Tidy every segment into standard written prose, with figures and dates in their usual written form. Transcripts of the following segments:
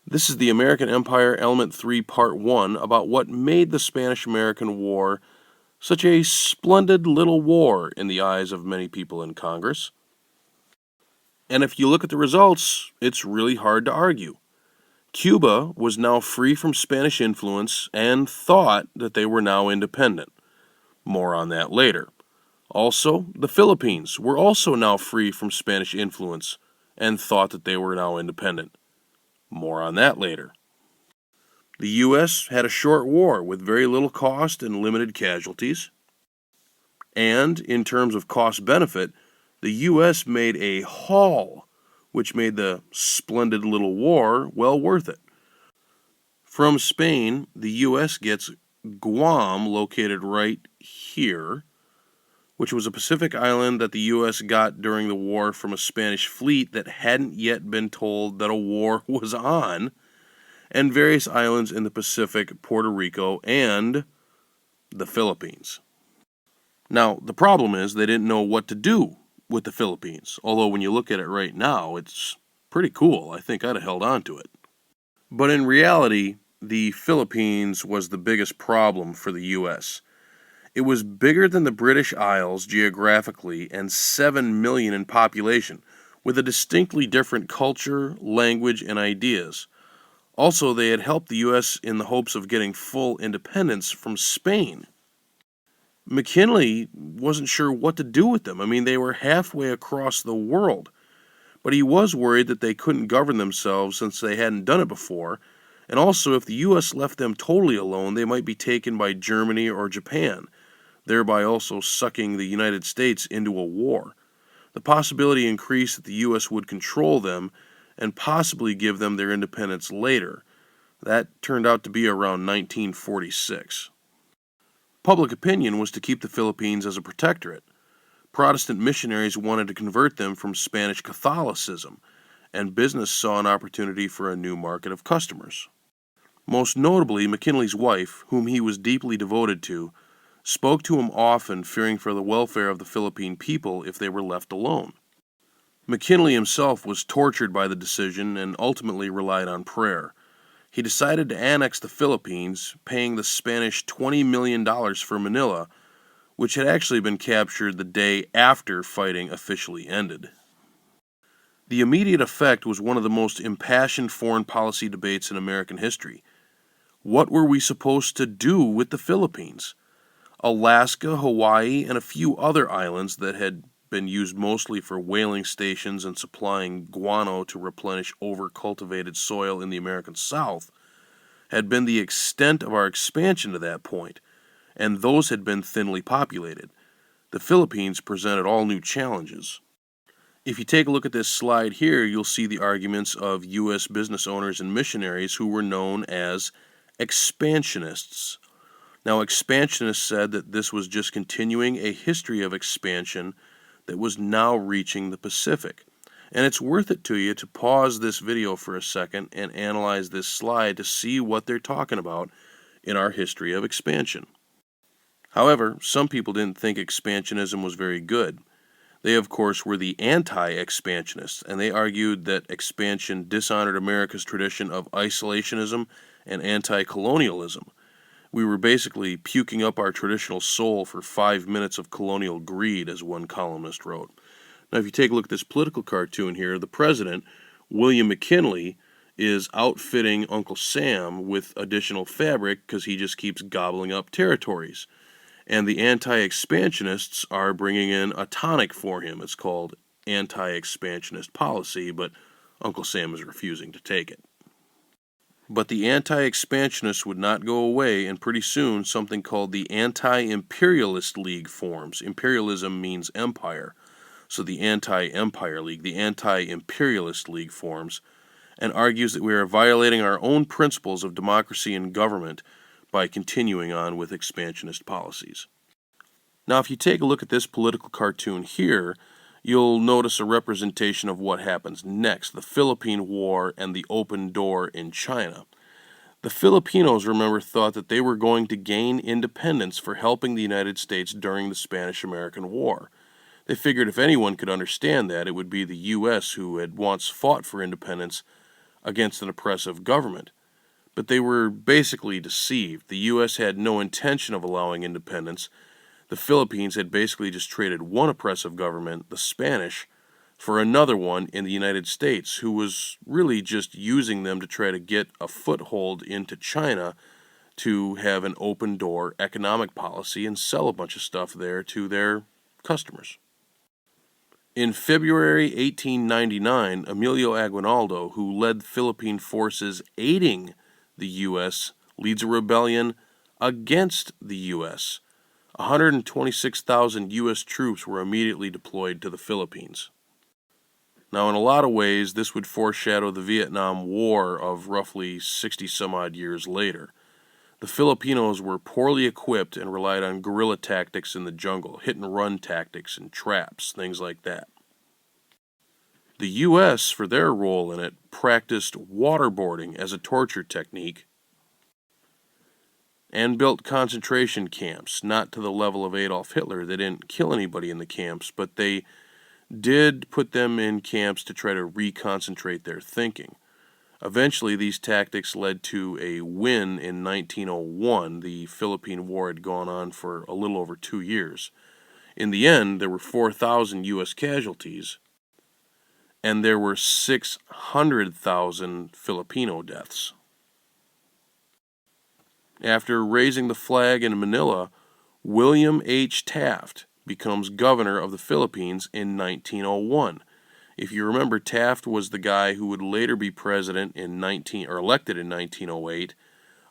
This is the American Empire Element 3 Part 1 about what made the Spanish-American War such a splendid little war in the eyes of many people in Congress. And if you look at the results, it's really hard to argue. Cuba was now free from Spanish influence and thought that they were now independent. More on that later. Also, the Philippines were also now free from Spanish influence and thought that they were now independent. More on that later. The U.S. had a short war with very little cost and limited casualties. And in terms of cost-benefit, the U.S. made a haul, which made the splendid little war well worth it. From Spain, the U.S. gets Guam, located right here, which was a Pacific island that the U.S. got during the war from a Spanish fleet that hadn't yet been told that a war was on, and various islands in the Pacific, Puerto Rico, and the Philippines. Now, the problem is they didn't know what to do with the Philippines, although when you look at it right now, it's pretty cool. I think I'd have held on to it. But in reality, the Philippines was the biggest problem for the U.S. It was bigger than the British Isles geographically and 7 million in population, with a distinctly different culture, language, and ideas. Also, they had helped the U.S. in the hopes of getting full independence from Spain. McKinley wasn't sure what to do with them. I mean, they were halfway across the world. But he was worried that they couldn't govern themselves since they hadn't done it before, and also if the U.S. left them totally alone, they might be taken by Germany or Japan, thereby also sucking the United States into a war. The possibility increased that the U.S. would control them and possibly give them their independence later. That turned out to be around 1946. Public opinion was to keep the Philippines as a protectorate. Protestant missionaries wanted to convert them from Spanish Catholicism, and business saw an opportunity for a new market of customers. Most notably, McKinley's wife, whom he was deeply devoted to, spoke to him often, fearing for the welfare of the Philippine people if they were left alone. McKinley himself was tortured by the decision and ultimately relied on prayer. He decided to annex the Philippines, paying the Spanish $20 million for Manila, which had actually been captured the day after fighting officially ended. The immediate effect was one of the most impassioned foreign policy debates in American history. What were we supposed to do with the Philippines? Alaska, Hawaii, and a few other islands that had been used mostly for whaling stations and supplying guano to replenish over-cultivated soil in the American South, had been the extent of our expansion to that point, and those had been thinly populated. The Philippines presented all new challenges. If you take a look at this slide here, you'll see the arguments of U.S. business owners and missionaries who were known as Expansionists. Now, Expansionists said that this was just continuing a history of expansion that was now reaching the Pacific. And it's worth it to you to pause this video for a second and analyze this slide to see what they're talking about in our history of expansion. However, some people didn't think expansionism was very good. They, of course, were the anti-expansionists, and they argued that expansion dishonored America's tradition of isolationism and anti-colonialism. We were basically puking up our traditional soul for 5 minutes of colonial greed, as one columnist wrote. Now, if you take a look at this political cartoon here, the president, William McKinley, is outfitting Uncle Sam with additional fabric because he just keeps gobbling up territories. And the anti-expansionists are bringing in a tonic for him. It's called anti-expansionist policy, but Uncle Sam is refusing to take it. But the anti-expansionists would not go away, and pretty soon something called the Anti-Imperialist League forms. Imperialism means empire. So the Anti-Empire League, the Anti-Imperialist League forms, and argues that we are violating our own principles of democracy and government by continuing on with expansionist policies. Now, if you take a look at this political cartoon here, you'll notice a representation of what happens next, the Philippine War and the open door in China. The Filipinos, remember, thought that they were going to gain independence for helping the United States during the Spanish-American War. They figured if anyone could understand that, it would be the U.S., who had once fought for independence against an oppressive government. But they were basically deceived. The U.S. had no intention of allowing independence. The Philippines had basically just traded one oppressive government, the Spanish, for another one in the United States, who was really just using them to try to get a foothold into China to have an open door economic policy and sell a bunch of stuff there to their customers. In February 1899, Emilio Aguinaldo, who led Philippine forces aiding the U.S., leads a rebellion against the U.S. 126,000 U.S. troops were immediately deployed to the Philippines. Now, in a lot of ways, this would foreshadow the Vietnam War of roughly 60 some odd years later. The Filipinos were poorly equipped and relied on guerrilla tactics in the jungle, hit-and-run tactics and traps, things like that. The U.S., for their role in it, practiced waterboarding as a torture technique and built concentration camps, not to the level of Adolf Hitler. They didn't kill anybody in the camps, but they did put them in camps to try to reconcentrate their thinking. Eventually, these tactics led to a win in 1901. The Philippine War had gone on for a little over 2 years. In the end, there were 4,000 U.S. casualties, and there were 600,000 Filipino deaths. After raising the flag in Manila, William H. Taft becomes governor of the Philippines in 1901. If you remember, Taft was the guy who would later be president elected in 1908,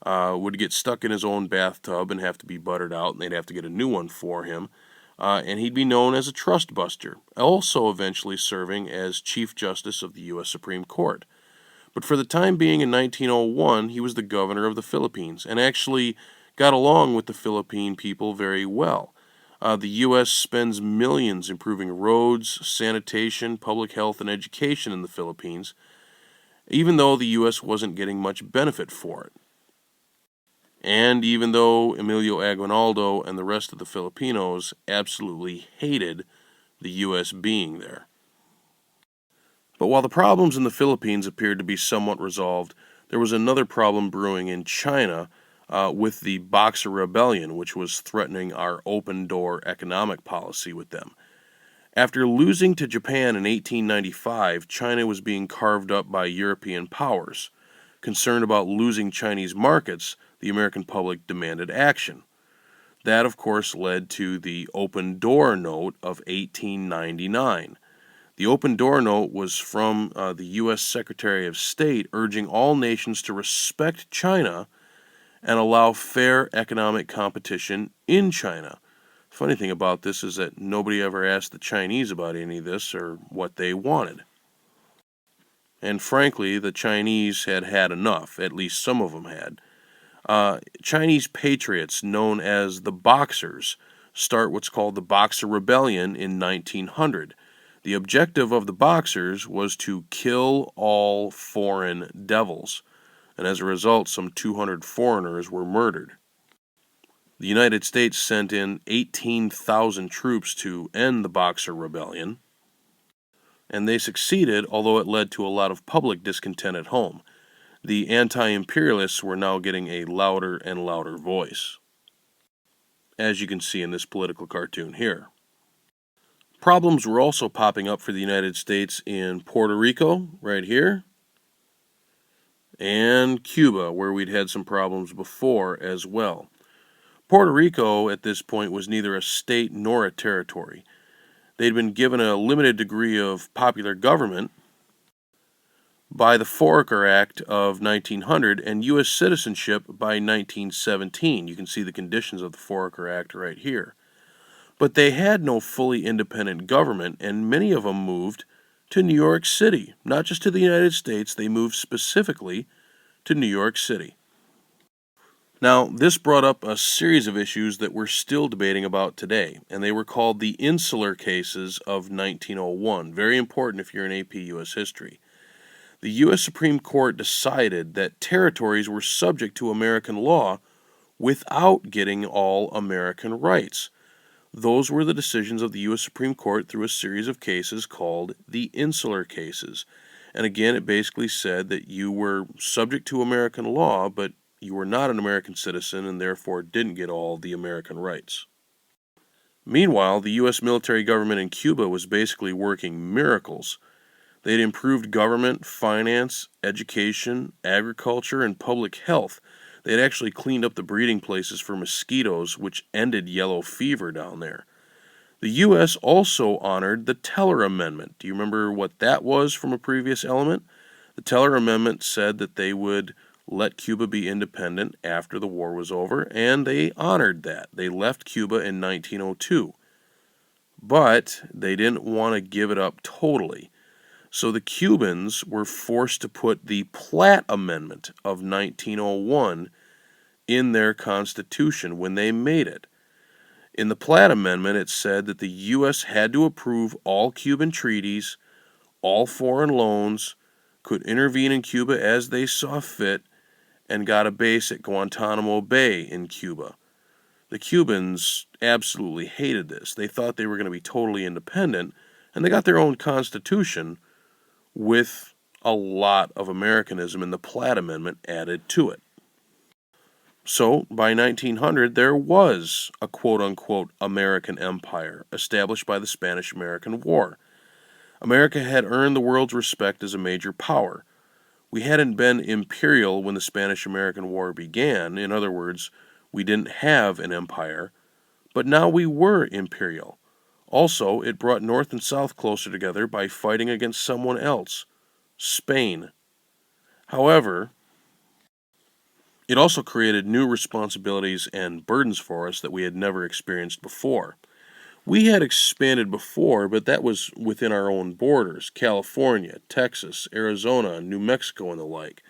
would get stuck in his own bathtub and have to be buttered out, and they'd have to get a new one for him. And he'd be known as a trust buster, also eventually serving as Chief Justice of the U.S. Supreme Court. But for the time being in 1901, he was the governor of the Philippines and actually got along with the Philippine people very well. The U.S. spends millions improving roads, sanitation, public health, and education in the Philippines, even though the U.S. wasn't getting much benefit for it. And even though Emilio Aguinaldo and the rest of the Filipinos absolutely hated the U.S. being there. But while the problems in the Philippines appeared to be somewhat resolved, there was another problem brewing in China with the Boxer Rebellion, which was threatening our open-door economic policy with them. After losing to Japan in 1895, China was being carved up by European powers. Concerned about losing Chinese markets, the American public demanded action. That, of course, led to the Open Door Note of 1899. The Open Door Note was from the U.S. Secretary of State urging all nations to respect China and allow fair economic competition in China. Funny thing about this is that nobody ever asked the Chinese about any of this or what they wanted. And frankly, the Chinese had had enough, at least some of them had. Chinese patriots, known as the Boxers, start what's called the Boxer Rebellion in 1900. The objective of the Boxers was to kill all foreign devils, and as a result, some 200 foreigners were murdered. The United States sent in 18,000 troops to end the Boxer Rebellion, and they succeeded, although it led to a lot of public discontent at home. The anti-imperialists were now getting a louder and louder voice, as you can see in this political cartoon here. Problems were also popping up for the United States in Puerto Rico, right here, and Cuba, where we'd had some problems before as well. Puerto Rico, at this point, was neither a state nor a territory. They'd been given a limited degree of popular government by the Foraker Act of 1900 and U.S. citizenship by 1917. You can see the conditions of the Foraker Act right here. But they had no fully independent government, and many of them moved to New York City. Not just to the United States, they moved specifically to New York City. Now, this brought up a series of issues that we're still debating about today, and they were called the Insular Cases of 1901. Very important if you're in AP U.S. history. The U.S. Supreme Court decided that territories were subject to American law without getting all American rights. Those were the decisions of the U.S. Supreme Court through a series of cases called the Insular Cases. And again, it basically said that you were subject to American law, but you were not an American citizen and therefore didn't get all the American rights. Meanwhile, the U.S. military government in Cuba was basically working miracles. They'd improved government, finance, education, agriculture, and public health. They'd actually cleaned up the breeding places for mosquitoes, which ended yellow fever down there. The U.S. also honored the Teller Amendment. Do you remember what that was from a previous element? The Teller Amendment said that they would let Cuba be independent after the war was over, and they honored that. They left Cuba in 1902. But they didn't want to give it up totally. So the Cubans were forced to put the Platt Amendment of 1901 in their constitution when they made it. In the Platt Amendment, it said that the U.S. had to approve all Cuban treaties, all foreign loans, could intervene in Cuba as they saw fit, and got a base at Guantanamo Bay in Cuba. The Cubans absolutely hated this. They thought they were going to be totally independent, and they got their own constitution with a lot of Americanism in the Platt Amendment added to it. So, by 1900, there was a quote-unquote American empire established by the Spanish-American War. America had earned the world's respect as a major power. We hadn't been imperial when the Spanish-American War began. In other words, we didn't have an empire, but now we were imperial. Also, it brought North and South closer together by fighting against someone else, Spain. However, it also created new responsibilities and burdens for us that we had never experienced before. We had expanded before, but that was within our own borders, California, Texas, Arizona, New Mexico, and the like.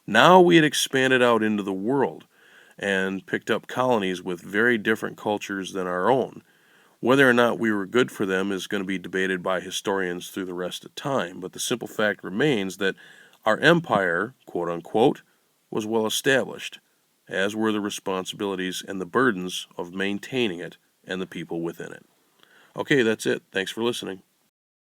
Now we had expanded out into the world and picked up colonies with very different cultures than our own. Whether or not we were good for them is going to be debated by historians through the rest of time, but the simple fact remains that our empire, quote unquote, was well established, as were the responsibilities and the burdens of maintaining it and the people within it. Okay, that's it. Thanks for listening.